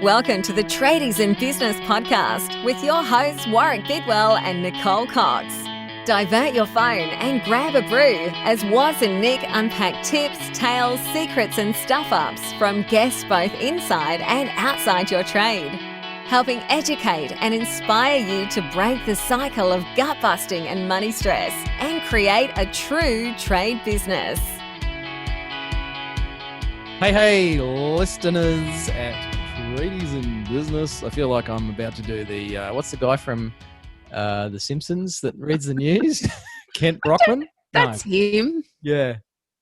Welcome to the Tradies in Business podcast with your hosts Warwick Bidwell and Nicole Cox. Divert your phone and grab a brew as Waz and Nick unpack tips, tales, secrets and stuff-ups from guests both inside and outside your trade, helping educate and inspire you to break the cycle of gut-busting and money stress and create a true trade business. Hey, listeners at Tradies in Business. I feel like I'm about to do the, what's the guy from The Simpsons that reads the news? Kent Brockman? That's him. Yeah.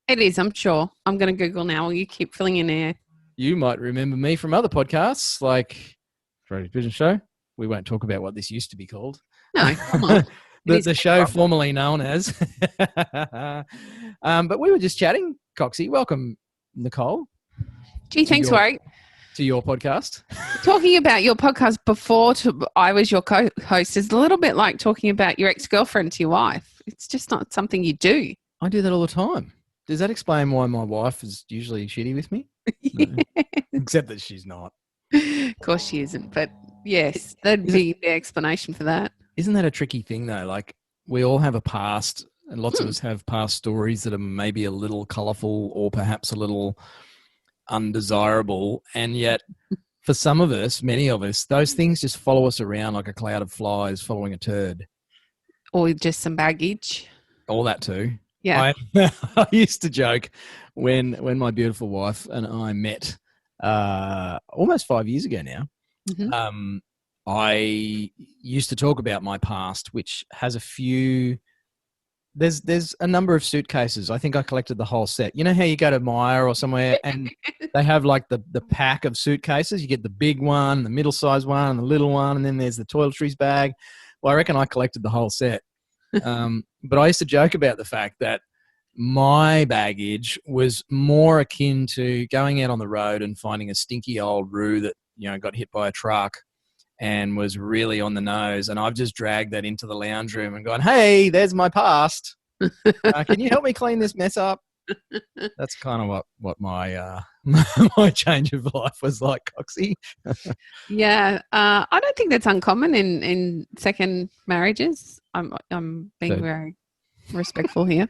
It is, I'm sure. I'm going to Google now while you keep filling in air. You might remember me from other podcasts like Tradies Business Show. We won't talk about what this used to be called. No, come on. the show formerly known as. But we were just chatting. Coxie, welcome, Nicole. Gee, thanks, Warwick. To your podcast. Talking about your podcast before I was your co-host is a little bit like talking about your ex-girlfriend to your wife. It's just not something you do. I do that all the time. Does that explain why my wife is usually shitty with me? Yeah. No. Except that she's not. Of course she isn't, but yes, that'd be the explanation for that. Isn't that a tricky thing though? Like we all have a past and lots of us have past stories that are maybe a little colourful or perhaps a little undesirable, and yet for some of us, many of us, those things just follow us around like a cloud of flies following a turd. Or just some baggage. All that too. Yeah. I used to joke when my beautiful wife and I met almost 5 years ago now. Mm-hmm. I used to talk about my past, which has a few. There's a number of suitcases. I think I collected the whole set. You know how you go to Myer or somewhere and they have like the pack of suitcases? You get the big one, the middle-sized one, and the little one, and then there's the toiletries bag. Well, I reckon I collected the whole set. But I used to joke about the fact that my baggage was more akin to going out on the road and finding a stinky old roo that, you know, got hit by a truck and was really on the nose, and I've just dragged that into the lounge room and gone, hey, there's my past. Can you help me clean this mess up? That's kind of what my my change of life was like, Coxie. Yeah, I don't think that's uncommon in second marriages. I'm being very respectful here.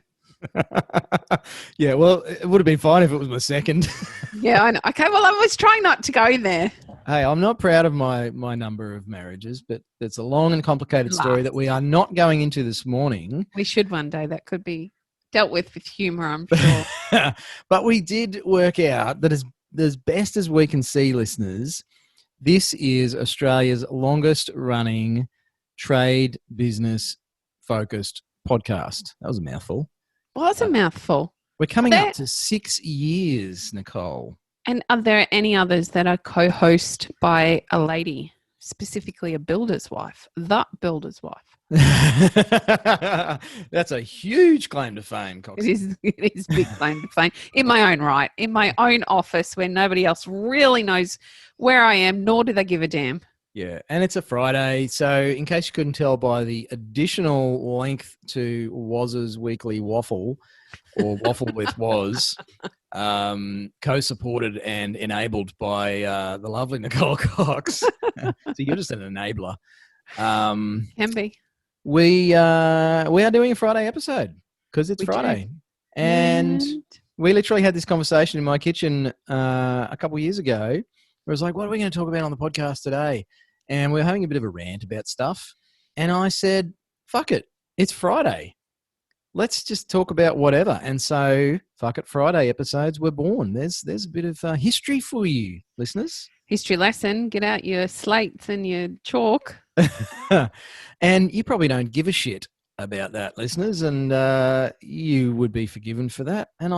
Yeah, well, it would have been fine if it was my second. Yeah, I know. Okay, well, I was trying not to go there. Hey, I'm not proud of my number of marriages, but it's a long and complicated story that we are not going into this morning. We should one day. That could be dealt with humour, I'm sure. But we did work out that as best as we can see, listeners, this is Australia's longest running trade business focused podcast. That was a mouthful. Well, that's a mouthful. We're coming up to 6 years, Nicole. And are there any others that are co-host by a lady, specifically a builder's wife, the builder's wife? That's a huge claim to fame, Coxie. It is a big claim to fame in my own right, in my own office where nobody else really knows where I am, nor do they give a damn. Yeah, and it's a Friday, so in case you couldn't tell by the additional length to Waz's weekly waffle, or Waffle with Waz, co-supported and enabled by the lovely Nicole Cox. So you're just an enabler. Can be. We are doing a Friday episode because it's Friday. And we literally had this conversation in my kitchen a couple of years ago where I was like, what are we going to talk about on the podcast today? And we were having a bit of a rant about stuff. And I said, fuck it, it's Friday. Let's just talk about whatever. And so, Fuck It Friday episodes were born. There's a bit of history for you, listeners. History lesson. Get out your slates and your chalk. And you probably don't give a shit about that, listeners, and you would be forgiven for that. And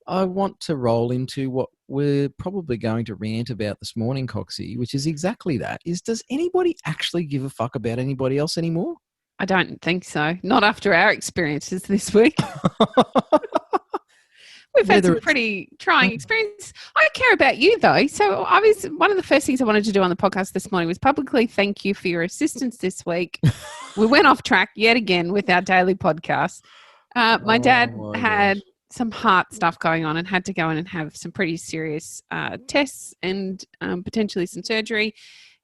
I want to roll into what we're probably going to rant about this morning, Coxie, which is exactly that. Does anybody actually give a fuck about anybody else anymore? I don't think so. Not after our experiences this week. We've had some pretty trying experience. I care about you, though. So one of the first things I wanted to do on the podcast this morning was publicly thank you for your assistance this week. We went off track yet again with our daily podcast. My dad had some heart stuff going on and had to go in and have some pretty serious tests and potentially some surgery.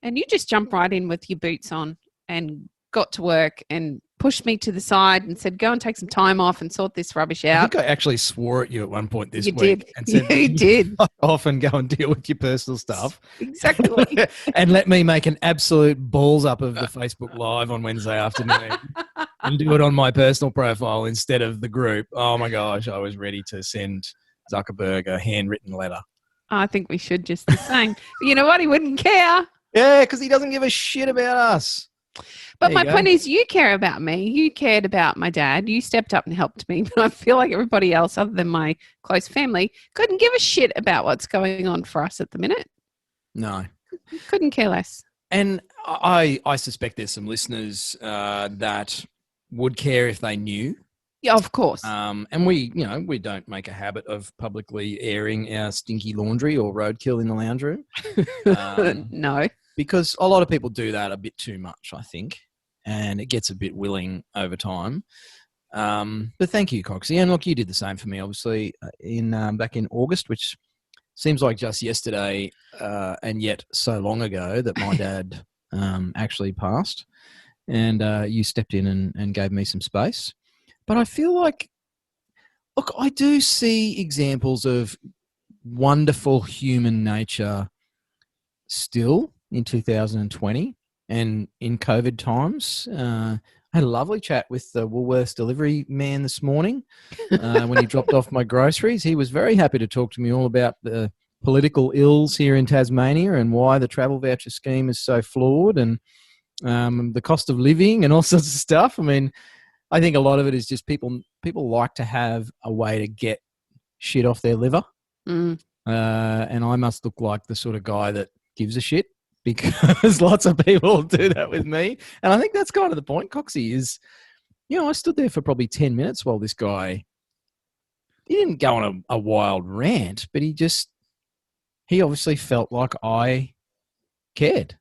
And you just jumped right in with your boots on and got to work and pushed me to the side and said, go and take some time off and sort this rubbish I out. think I actually swore at you at one point this You week did. and said, You did. fuck off and go and deal with your personal stuff. Exactly. And let me make an absolute balls up of the Facebook Live on Wednesday afternoon and do it on my personal profile instead of the group. Oh my gosh, I was ready to send Zuckerberg a handwritten letter. I think we should just the same. You know what? He wouldn't care. Yeah, because he doesn't give a shit about us. But my There you point go. is, you care about me. You cared about my dad. You stepped up and helped me. But I feel like everybody else, other than my close family, couldn't give a shit about what's going on for us at the minute. No. Couldn't care less. And I suspect there's some listeners that would care if they knew. Yeah, of course. And we don't make a habit of publicly airing our stinky laundry or roadkill in the lounge room. No. Because a lot of people do that a bit too much, I think, and it gets a bit willing over time. But thank you, Coxie. And look, you did the same for me, obviously, back in August, which seems like just yesterday and yet so long ago that my dad actually passed. And you stepped in and gave me some space. But I feel like, look, I do see examples of wonderful human nature still in 2020 and in COVID times. I had a lovely chat with the Woolworths delivery man this morning when he dropped off my groceries. He was very happy to talk to me all about the political ills here in Tasmania and why the travel voucher scheme is so flawed and the cost of living and all sorts of stuff. I mean, I think a lot of it is just people like to have a way to get shit off their liver. And I must look like the sort of guy that gives a shit because lots of people do that with me. And I think that's kind of the point, Coxie, is, I stood there for probably 10 minutes while this guy, he didn't go on a wild rant, but he obviously felt like I cared.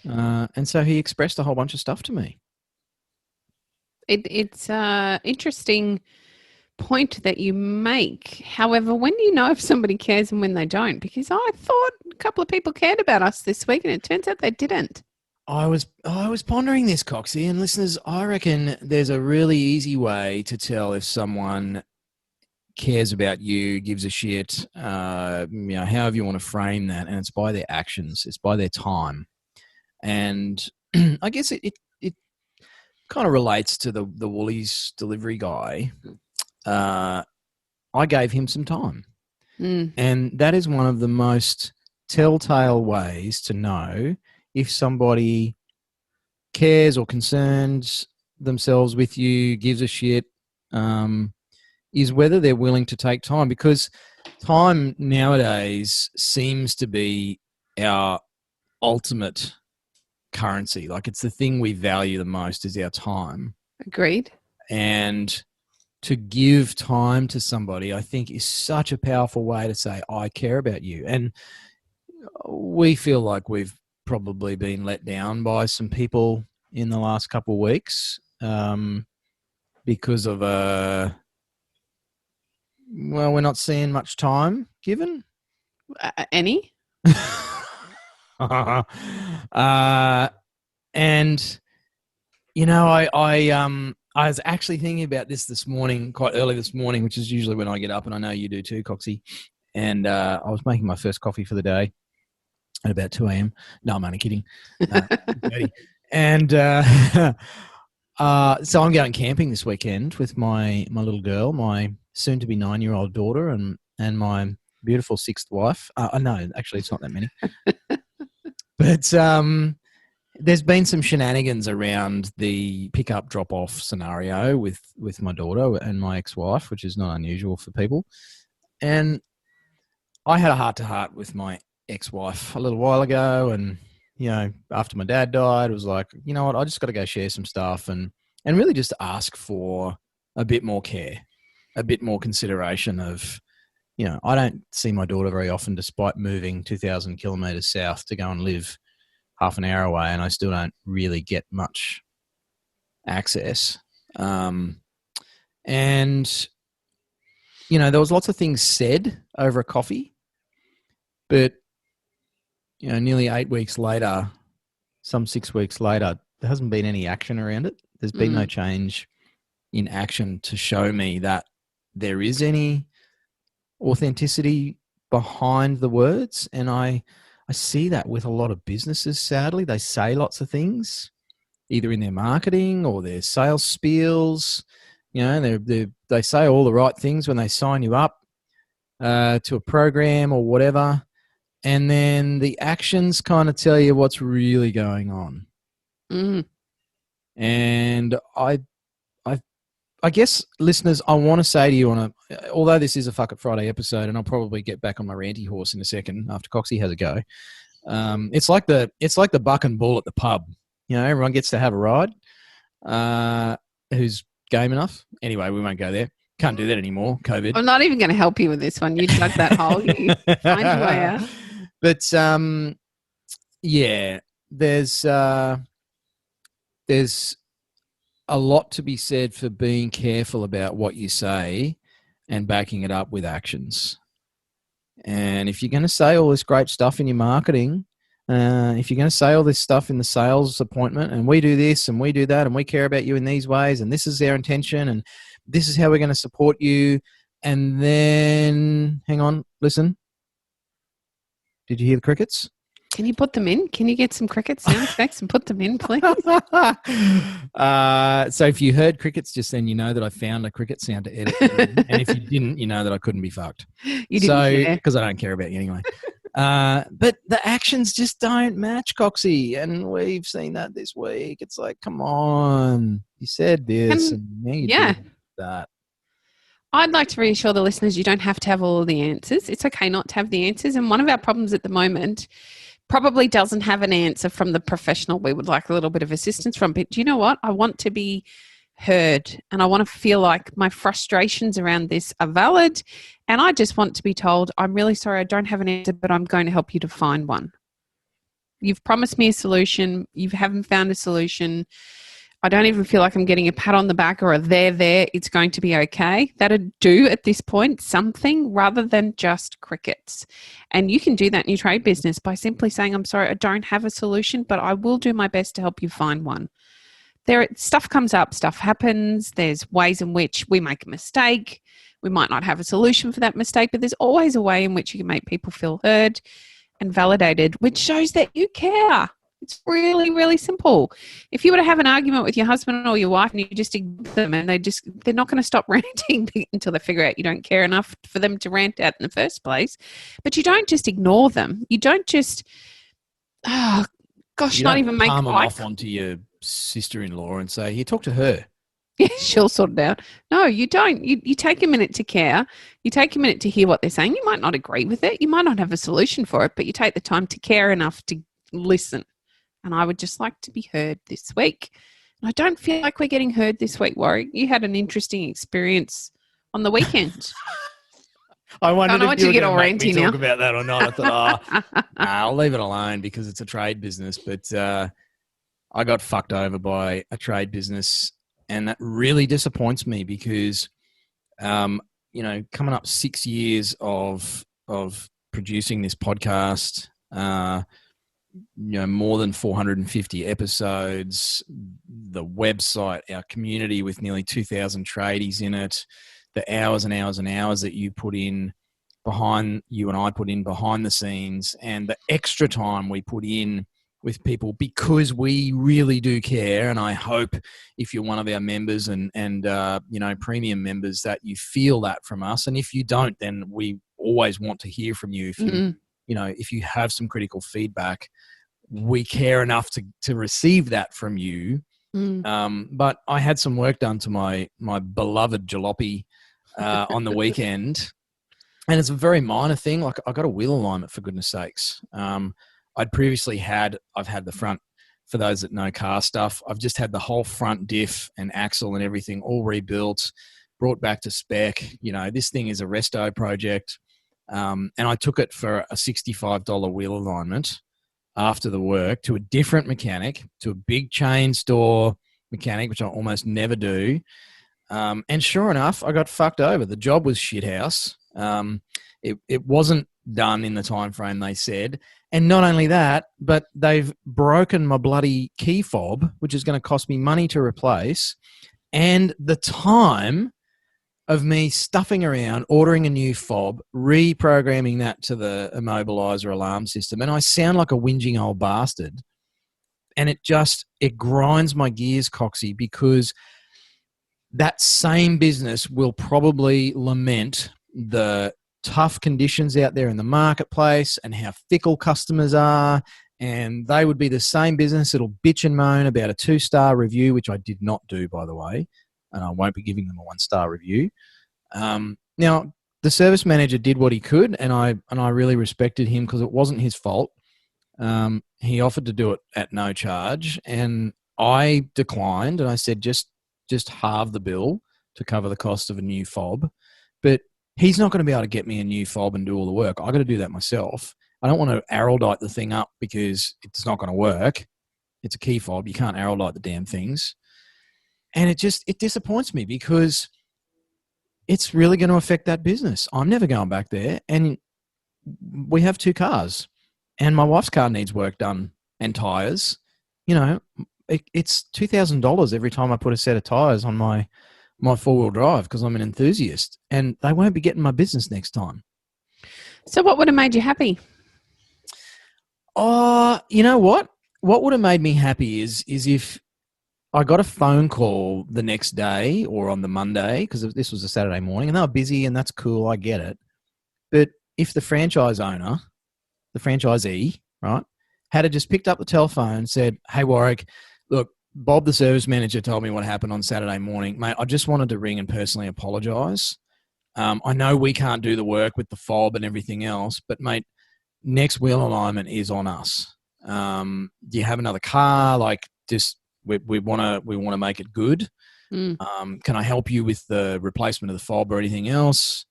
And so he expressed a whole bunch of stuff to me. It's an interesting point that you make. However, when do you know if somebody cares and when they don't? Because I thought a couple of people cared about us this week and it turns out they didn't. I was pondering this, Coxie, and listeners, I reckon there's a really easy way to tell if someone cares about you, gives a shit, however you want to frame that, and it's by their actions, it's by their time. And I guess it kind of relates to the Woolies delivery guy. I gave him some time. And that is one of the most telltale ways to know if somebody cares or concerns themselves with you, gives a shit, is whether they're willing to take time. Because time nowadays seems to be our ultimate currency. Like, it's the thing we value the most is our time. Agreed. And to give time to somebody, I think, is such a powerful way to say, I care about you. And we feel like we've probably been let down by some people in the last couple of weeks because of we're not seeing much time given. Any? And I was actually thinking about this morning, quite early this morning, which is usually when I get up, and I know you do too, Coxie. And I was making my first coffee for the day at about 2 a.m. No, I'm only kidding. And so I'm going camping this weekend with my little girl, my soon-to-be 9-year-old daughter, and my beautiful 6th wife. No, actually, it's not that many. But there's been some shenanigans around the pick-up, drop-off scenario with my daughter and my ex-wife, which is not unusual for people. And I had a heart-to-heart with my ex-wife a little while ago, and after my dad died, it was like, you know what, I just got to go share some stuff and really just ask for a bit more care, a bit more consideration of, I don't see my daughter very often, despite moving 2,000 kilometres south to go and live half an hour away, and I still don't really get much access. And there was lots of things said over a coffee, but, nearly 8 weeks later, some 6 weeks later, there hasn't been any action around it. There's been no change in action to show me that there is any authenticity behind the words. And I see that with a lot of businesses, sadly. They say lots of things, either in their marketing or their sales spiels. They say all the right things when they sign you up to a program or whatever. And then the actions kind of tell you what's really going on. And I guess, listeners, I want to say to you although this is a Fuck It Friday episode, and I'll probably get back on my ranty horse in a second after Coxie has a go. It's like the buck and bull at the pub. Everyone gets to have a ride. Who's game enough? Anyway, we won't go there. Can't do that anymore. COVID. I'm not even going to help you with this one. You dug that hole. You find your way out. But yeah, there's a lot to be said for being careful about what you say and backing it up with actions. And if you're going to say all this great stuff in your marketing, if you're going to say all this stuff in the sales appointment, and we do this and we do that and we care about you in these ways and this is our intention and this is how we're going to support you, and then, hang on, listen. Did you hear the crickets? Can you put them in? Can you get some cricket sound effects and put them in, please? So if you heard crickets just then, you know that I found a cricket sound to edit. And if you didn't, you know that I couldn't be fucked. You didn't because I don't care about you anyway. But the actions just don't match, Coxie. And we've seen that this week. It's like, come on. You said this and now you did that. I'd like to reassure the listeners you don't have to have all of the answers. It's okay not to have the answers. And one of our problems at the moment probably doesn't have an answer from the professional we would like a little bit of assistance from. But do you know what? I want to be heard and I want to feel like my frustrations around this are valid. And I just want to be told, I'm really sorry, I don't have an answer, but I'm going to help you to find one. You've promised me a solution. You haven't found a solution. I don't even feel like I'm getting a pat on the back or a there, it's going to be okay. That'd do at this point something rather than just crickets. And you can do that in your trade business by simply saying, I'm sorry, I don't have a solution, but I will do my best to help you find one. Stuff comes up, stuff happens. There's ways in which we make a mistake. We might not have a solution for that mistake, but there's always a way in which you can make people feel heard and validated, which shows that you care. It's really, really simple. If you were to have an argument with your husband or your wife and you just ignore them and they're not going to stop ranting until they figure out you don't care enough for them to rant out in the first place. But you don't just ignore them. You don't just, not even make palm them off onto your sister-in-law and say, here, talk to her. Yeah, she'll sort it out. No, you don't. You take a minute to care. You take a minute to hear what they're saying. You might not agree with it. You might not have a solution for it, but you take the time to care enough to listen. And I would just like to be heard this week. And I don't feel like we're getting heard this week, Warwick. You had an interesting experience on the weekend. I wondered if you were going to make me now. talk about that or not. I thought, I'll leave it alone because it's a trade business. But I got fucked over by a trade business, and that really disappoints me because, coming up 6 years of producing this podcast, more than 450 episodes, the website, our community with nearly 2,000 tradies in it, the hours and hours and hours that you and I put in behind the scenes, and the extra time we put in with people because we really do care. And I hope if you're one of our members and premium members that you feel that from us. And if you don't, then we always want to hear from you. If you if you have some critical feedback, we care enough to receive that from you. But I had some work done to my beloved jalopy on the weekend, and it's a very minor thing. Like, I got a wheel alignment, for goodness sakes. I've had the front, for those that know car stuff, I've just had the whole front diff and axle and everything all rebuilt, brought back to spec. This thing is a resto project. And I took it for a $65 wheel alignment after the work to a different mechanic, to a big chain store mechanic, which I almost never do. And sure enough, I got fucked over. The job was shithouse. It wasn't done in the time frame they said. And not only that, but they've broken my bloody key fob, which is going to cost me money to replace. And the time of me stuffing around, ordering a new fob, reprogramming that to the immobilizer alarm system. And I sound like a whinging old bastard. And it grinds my gears, Coxie, because that same business will probably lament the tough conditions out there in the marketplace and how fickle customers are. And they would be the same business that'll bitch and moan about a 2-star review, which I did not do, by the way. And I won't be giving them a 1-star review. Now, the service manager did what he could, and I really respected him because it wasn't his fault. He offered to do it at no charge, and I declined, and I said just halve the bill to cover the cost of a new fob. But he's not going to be able to get me a new fob and do all the work. I got to do that myself. I don't want to araldite the thing up because it's not going to work. It's a key fob. You can't araldite the damn things. And it disappoints me because it's really going to affect that business. I'm never going back there. And we have 2 cars. And my wife's car needs work done and tyres. You know, it's $2,000 every time I put a set of tyres on my 4-wheel drive because I'm an enthusiast. And they won't be getting my business next time. So what would have made you happy? Oh, you know what? What would have made me happy is if I got a phone call the next day or on the Monday, because this was a Saturday morning, and they were busy, and that's cool. I get it. But if the franchise owner, the franchisee, right, had just picked up the telephone and said, "Hey, Warwick, look, Bob, the service manager, told me what happened on Saturday morning. Mate, I just wanted to ring and personally apologise. I know we can't do the work with the fob and everything else, but, mate, next wheel alignment is on us. Do you have another car? Like, just we want to make it good. Can I help you with the replacement of the fob or anything else?"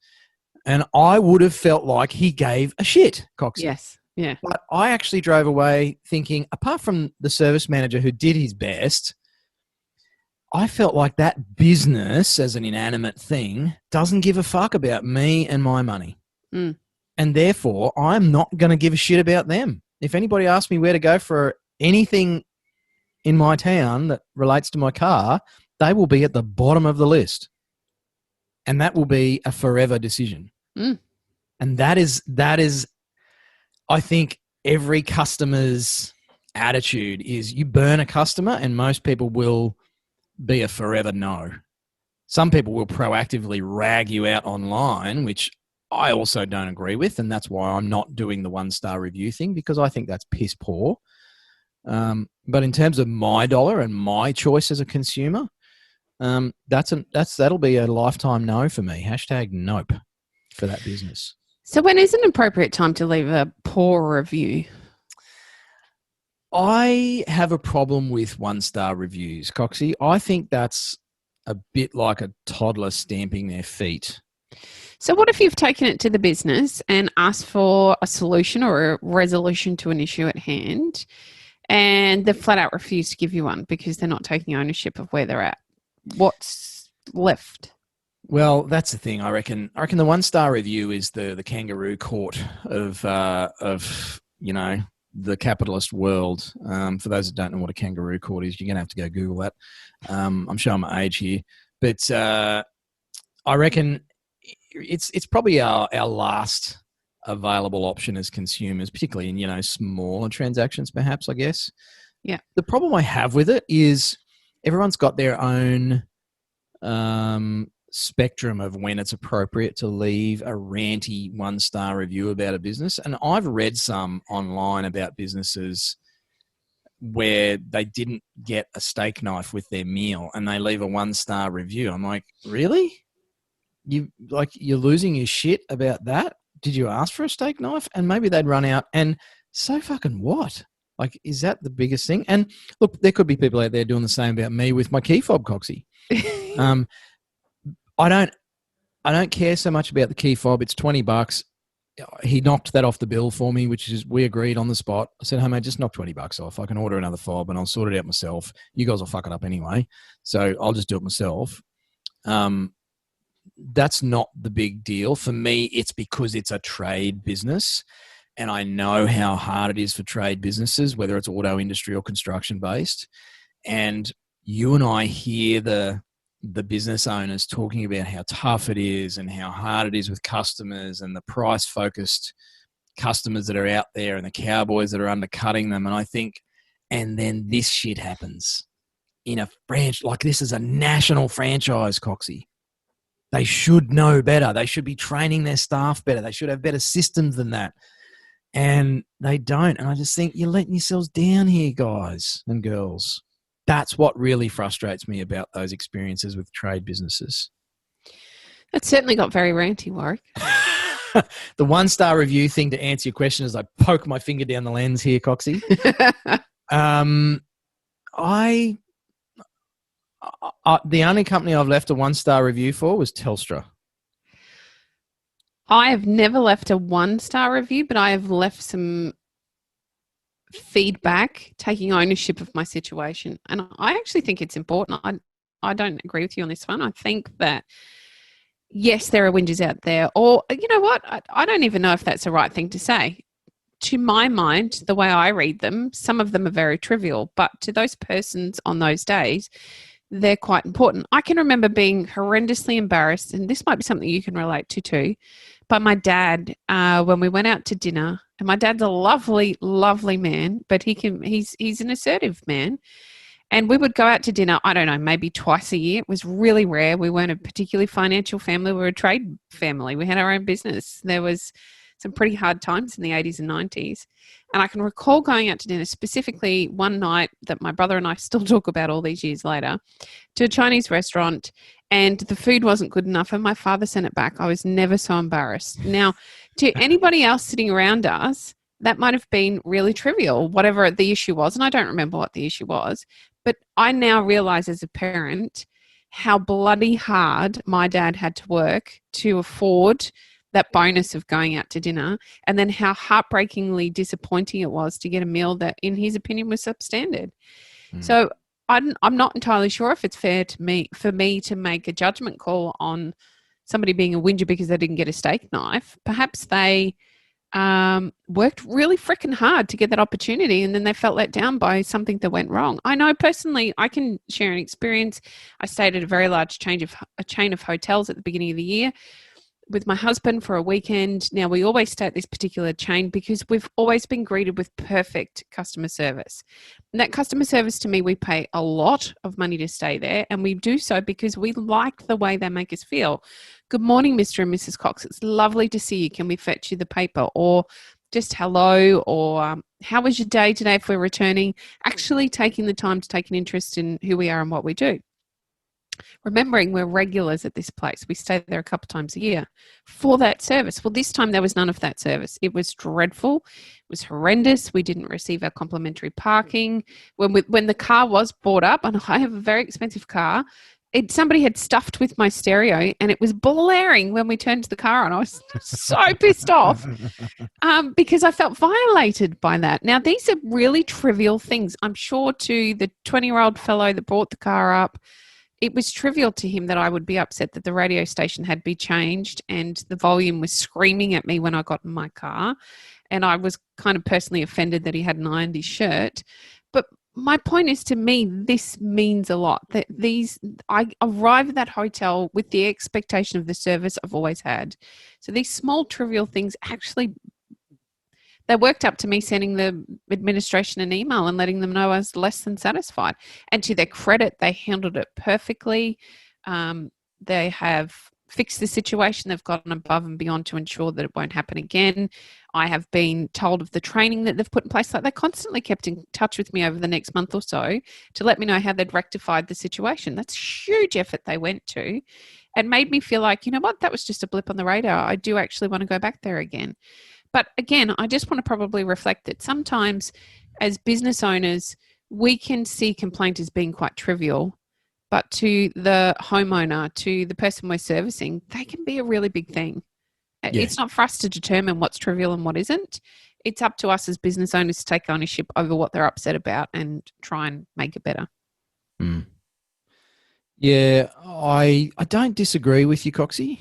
And I would have felt like he gave a shit, Coxie. Yes. Yeah. But I actually drove away thinking, apart from the service manager who did his best, I felt like that business as an inanimate thing doesn't give a fuck about me and my money. And therefore, I'm not going to give a shit about them. If anybody asks me where to go for anything in my town that relates to my car, they will be at the bottom of the list. And that will be a forever decision. And that is, I think, every customer's attitude is you burn a customer and most people will be a forever no. Some people will proactively rag you out online, which I also don't agree with. And that's why I'm not doing the 1-star review thing, because I think that's piss poor. But in terms of my dollar and my choice as a consumer, that'll be a lifetime no for me. # nope for that business. So when is an appropriate time to leave a poor review? I have a problem with 1-star reviews, Coxie. I think that's a bit like a toddler stamping their feet. So what if you've taken it to the business and asked for a solution or a resolution to an issue at hand, and they flat out refuse to give you one because they're not taking ownership of where they're at? What's left? Well, that's the thing. I reckon the 1-star review is the kangaroo court of the capitalist world. For those that don't know what a kangaroo court is, you're going to have to go Google that. I'm showing my age here, but I reckon it's probably our last available option as consumers, particularly in smaller transactions, perhaps. I guess. Yeah. The problem I have with it is everyone's got their own spectrum of when it's appropriate to leave a ranty 1-star review about a business. And I've read some online about businesses where they didn't get a steak knife with their meal and they leave a 1-star review. I'm like, really? You're losing your shit about that? Did you ask for a steak knife? And maybe they'd run out. And so fucking what? Like, is that the biggest thing? And look, there could be people out there doing the same about me with my key fob, Coxie. I don't care so much about the key fob. It's $20. He knocked that off the bill for me, which is, we agreed on the spot. I said, "Hey mate, just knock $20 off. I can order another fob and I'll sort it out myself. You guys will fuck it up anyway. So I'll just do it myself." That's not the big deal. For me, it's because it's a trade business, and I know how hard it is for trade businesses, whether it's auto industry or construction based. And you and I hear the business owners talking about how tough it is and how hard it is with customers and the price focused customers that are out there and the cowboys that are undercutting them. And I think, and then this shit happens in a franchise. Like, this is a national franchise, Coxie. They should know better. They should be training their staff better. They should have better systems than that. And they don't. And I just think you're letting yourselves down here, guys and girls. That's what really frustrates me about those experiences with trade businesses. That certainly got very ranty, Warwick. The 1-star review thing, to answer your question, as I poke my finger down the lens here, Coxie. The only company I've left a 1-star review for was Telstra. I have never left a 1-star review, but I have left some feedback, taking ownership of my situation. And I actually think it's important. I don't agree with you on this one. I think that, yes, there are whingers out there. Or, you know what? I don't even know if that's the right thing to say. To my mind, the way I read them, some of them are very trivial. But to those persons on those days, they're quite important. I can remember being horrendously embarrassed, and this might be something you can relate to too, by my dad when we went out to dinner. And my dad's a lovely, lovely man, but he's an assertive man. And we would go out to dinner, I don't know, maybe twice a year. It was really rare. We weren't a particularly financial family. We were a trade family. We had our own business. There was some pretty hard times in the 80s and 90s. And I can recall going out to dinner, specifically one night that my brother and I still talk about all these years later, to a Chinese restaurant, and the food wasn't good enough and my father sent it back. I was never so embarrassed. Now, to anybody else sitting around us, that might have been really trivial, whatever the issue was. And I don't remember what the issue was. But I now realize as a parent how bloody hard my dad had to work to afford that bonus of going out to dinner, and then how heartbreakingly disappointing it was to get a meal that, in his opinion, was substandard. So I'm not entirely sure if it's fair for me to make a judgment call on somebody being a whinger because they didn't get a steak knife. Perhaps they worked really freaking hard to get that opportunity, and then they felt let down by something that went wrong. I know personally, I can share an experience. I stayed at a very large chain of hotels at the beginning of the year with my husband for a weekend. Now, we always stay at this particular chain because we've always been greeted with perfect customer service. And that customer service, to me, we pay a lot of money to stay there, and we do so because we like the way they make us feel. Good morning, Mr. and Mrs. Cox. It's lovely to see you. Can we fetch you the paper? Or just hello, or how was your day today if we're returning? Actually taking the time to take an interest in who we are and what we do. Remembering we're regulars at this place. We stay there a couple of times a year for that service. Well, this time there was none of that service. It was dreadful. It was horrendous. We didn't receive our complimentary parking. When the car was brought up, and I have a very expensive car, somebody had stuffed with my stereo and it was blaring when we turned the car on. I was so pissed off because I felt violated by that. Now, these are really trivial things. I'm sure to the 20-year-old fellow that brought the car up, it was trivial to him that I would be upset that the radio station had been changed and the volume was screaming at me when I got in my car. And I was kind of personally offended that he hadn't ironed his shirt. But my point is, to me, this means a lot. That I arrive at that hotel with the expectation of the service I've always had. So these small trivial things actually, they worked up to me sending the administration an email and letting them know I was less than satisfied. And to their credit, they handled it perfectly. They have fixed the situation. They've gone above and beyond to ensure that it won't happen again. I have been told of the training that they've put in place. Like, they constantly kept in touch with me over the next month or so to let me know how they'd rectified the situation. That's huge effort they went to, and made me feel like, you know what, that was just a blip on the radar. I do actually want to go back there again. But again, I just want to probably reflect that sometimes as business owners, we can see complaint as being quite trivial, but to the homeowner, to the person we're servicing, they can be a really big thing. Yeah. It's not for us to determine what's trivial and what isn't. It's up to us as business owners to take ownership over what they're upset about and try and make it better. Yeah, I don't disagree with you, Coxie.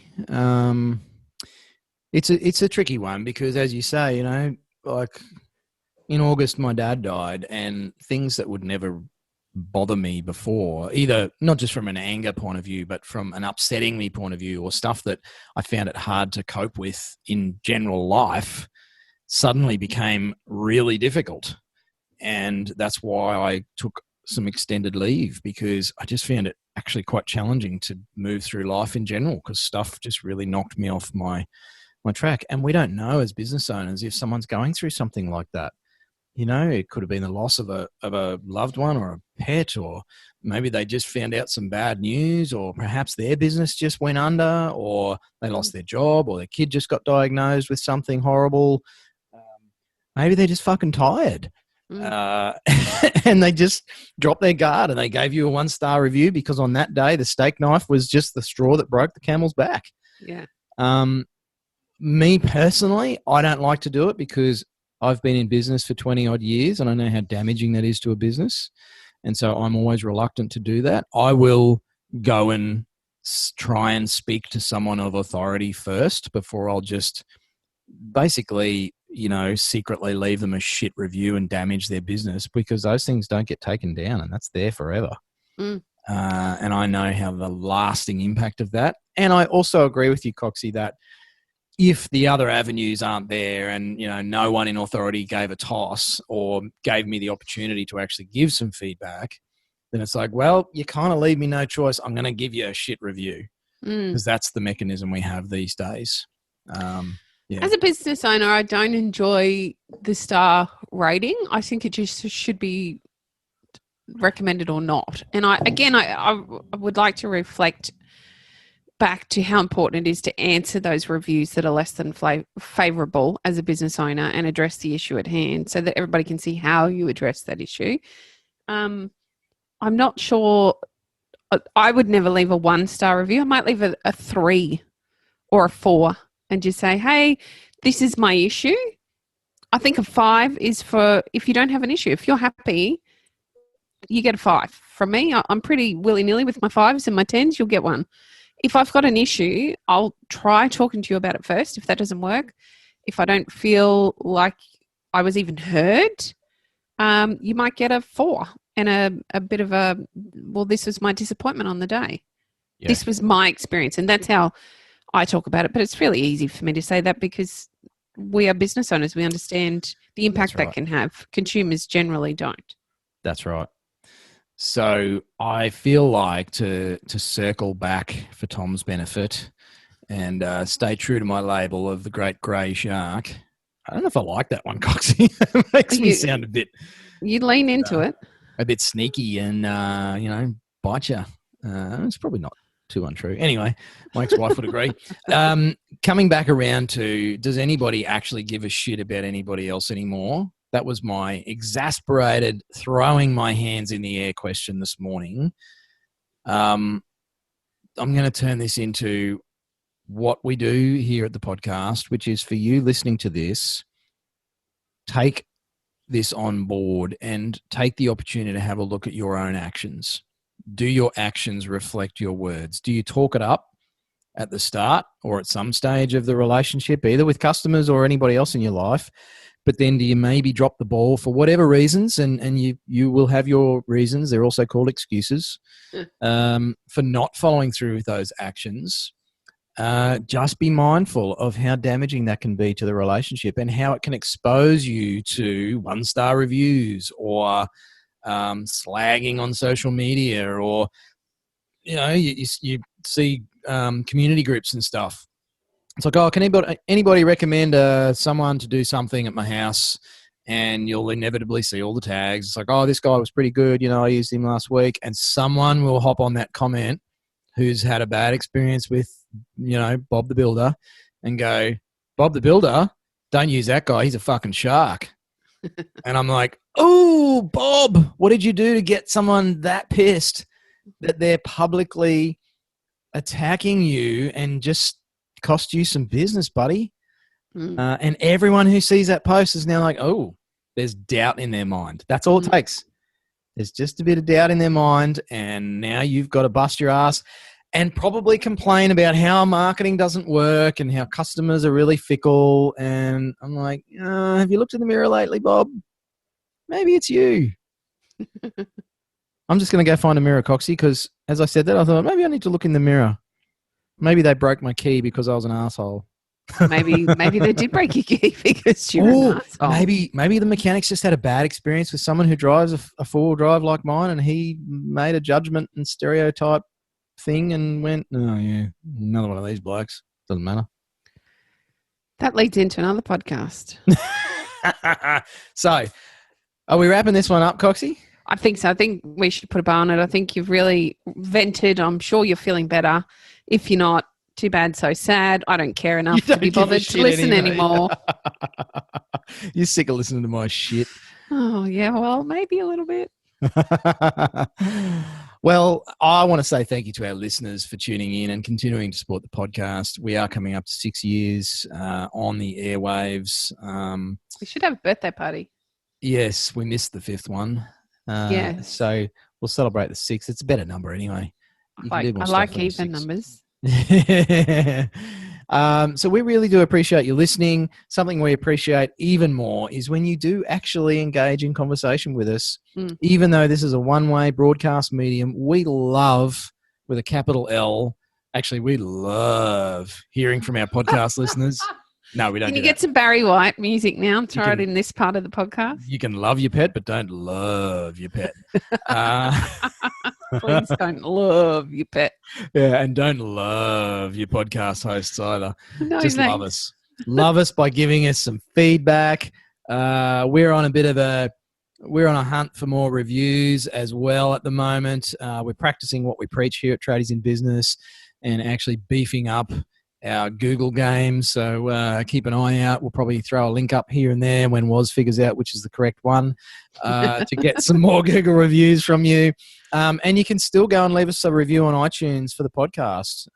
It's a tricky one because, as you say, like in August, my dad died, and things that would never bother me before, either not just from an anger point of view, but from an upsetting me point of view, or stuff that I found it hard to cope with in general life, suddenly became really difficult. And that's why I took some extended leave, because I just found it actually quite challenging to move through life in general, because stuff just really knocked me off my track. And we don't know as business owners if someone's going through something like that. It could have been the loss of a loved one or a pet, or maybe they just found out some bad news, or perhaps their business just went under, or they lost their job, or their kid just got diagnosed with something horrible. Maybe they're just fucking tired. And they just dropped their guard and they gave you a 1-star review because on that day the steak knife was just the straw that broke the camel's back. Yeah. Me personally, I don't like to do it because I've been in business for 20 odd years and I know how damaging that is to a business. And so I'm always reluctant to do that. I will go and try and speak to someone of authority first before I'll just basically, secretly leave them a shit review and damage their business, because those things don't get taken down and that's there forever. And I know how the lasting impact of that. And I also agree with you, Coxie, that if the other avenues aren't there and, no one in authority gave a toss or gave me the opportunity to actually give some feedback, then it's like, well, you kind of leave me no choice. I'm going to give you a shit review, because that's the mechanism we have these days. Yeah. As a business owner, I don't enjoy the star rating. I think it just should be recommended or not. And I would like to reflect back to how important it is to answer those reviews that are less than favorable as a business owner and address the issue at hand so that everybody can see how you address that issue. I'm not sure. I would never leave a 1-star review. I might leave a 3 or a 4 and just say, hey, this is my issue. I think a 5 is for if you don't have an issue. If you're happy, you get a 5. From me, I'm pretty willy-nilly with my 5s and my 10s. You'll get 1. If I've got an issue, I'll try talking to you about it first. If that doesn't work, if I don't feel like I was even heard, you might get a 4 and a bit of a, well, this was my disappointment on the day. Yeah. This was my experience. And that's how I talk about it. But it's really easy for me to say that because we are business owners. We understand the impact that can have. Consumers generally don't. That's right. So I feel like to circle back for Tom's benefit and stay true to my label of the great grey shark. I don't know if I like that one, Coxie. It makes me sound a bit... You lean into it. A bit sneaky and, bite you. It's probably not too untrue. Anyway, my ex-wife would agree. Coming back around to, does anybody actually give a shit about anybody else anymore? That was my exasperated, throwing my hands in the air question this morning. I'm going to turn this into what we do here at the podcast, which is for you listening to this, take this on board and take the opportunity to have a look at your own actions. Do your actions reflect your words? Do you talk it up at the start or at some stage of the relationship, either with customers or anybody else in your life? But then do you maybe drop the ball for whatever reasons, and you will have your reasons, they're also called excuses, for not following through with those actions. Just be mindful of how damaging that can be to the relationship and how it can expose you to 1-star reviews or slagging on social media, or, you see community groups and stuff. It's like, oh, can anybody recommend someone to do something at my house? And you'll inevitably see all the tags. It's like, oh, this guy was pretty good. I used him last week. And someone will hop on that comment who's had a bad experience with, Bob the Builder and go, Bob the Builder, don't use that guy. He's a fucking shark. And I'm like, oh, Bob, what did you do to get someone that pissed that they're publicly attacking you and just cost you some business, buddy? And everyone who sees that post is now like, oh, there's doubt in their mind. That's all it takes. There's just a bit of doubt in their mind, and now you've got to bust your ass and probably complain about how marketing doesn't work and how customers are really fickle. And I'm like, have you looked in the mirror lately, Bob? Maybe it's you. I'm just going to go find a mirror, Coxie, because as I said that, I thought maybe I need to look in the mirror. Maybe they broke my key because I was an asshole. Maybe they did break your key because you're an asshole. Maybe the mechanics just had a bad experience with someone who drives a four-wheel drive like mine, and he made a judgment and stereotype thing and went, oh yeah, another one of these blokes. Doesn't matter. That leads into another podcast. So, are we wrapping this one up, Coxie? I think so. I think we should put a bow on it. I think you've really vented. I'm sure you're feeling better. If you're not, too bad, so sad. I don't care enough to be bothered to listen anymore. You're sick of listening to my shit. Oh, yeah, well, maybe a little bit. Well, I want to say thank you to our listeners for tuning in and continuing to support the podcast. We are coming up to 6 years on the airwaves. We should have a birthday party. Yes, we missed the 5th one. Yes. So we'll celebrate the 6th. It's a better number anyway. I like even numbers. So we really do appreciate you listening. Something we appreciate even more is when you do actually engage in conversation with us. Even though this is a one-way broadcast medium, we love, with a capital L, actually we love hearing from our podcast listeners. No, we don't. Can you get some Barry White music now and throw it in this part of the podcast? You can love your pet, but don't love your pet. Please don't love your pet. Yeah, and don't love your podcast hosts either. No, just thanks. love us. Love us by giving us some feedback. We're on a hunt for more reviews as well at the moment. We're practicing what we preach here at Tradies in Business and actually beefing up our Google game. So keep an eye out. We'll probably throw a link up here and there when Woz figures out which is the correct one to get some more Google reviews from you. And you can still go and leave us a review on iTunes for the podcast.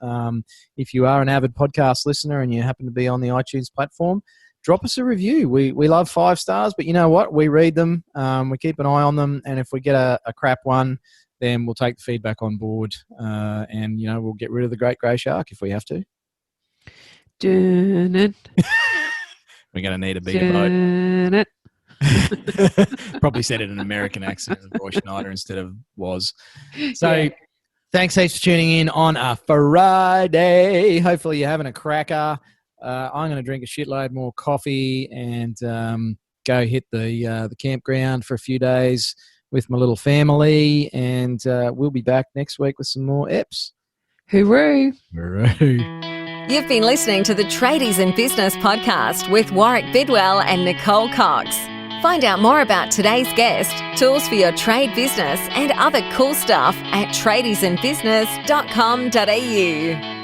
If you are an avid podcast listener and you happen to be on the iTunes platform, drop us a review. We love 5 stars, but you know what? We read them. We keep an eye on them. And if we get a crap one, then we'll take the feedback on board and, we'll get rid of the great grey shark if we have to. Dun it. We're going to need a bigger boat. It. Probably said it in an American accent as Roy Schneider instead of was. So thanks heaps for tuning in on a Friday. Hopefully you're having a cracker. I'm going to drink a shitload more coffee and go hit the campground for a few days with my little family. And we'll be back next week with some more eps. Hooroo. Hooroo. You've been listening to the Tradies in Business podcast with Warwick Bidwell and Nicole Cox. Find out more about today's guest, tools for your trade business and other cool stuff at tradiesinbusiness.com.au.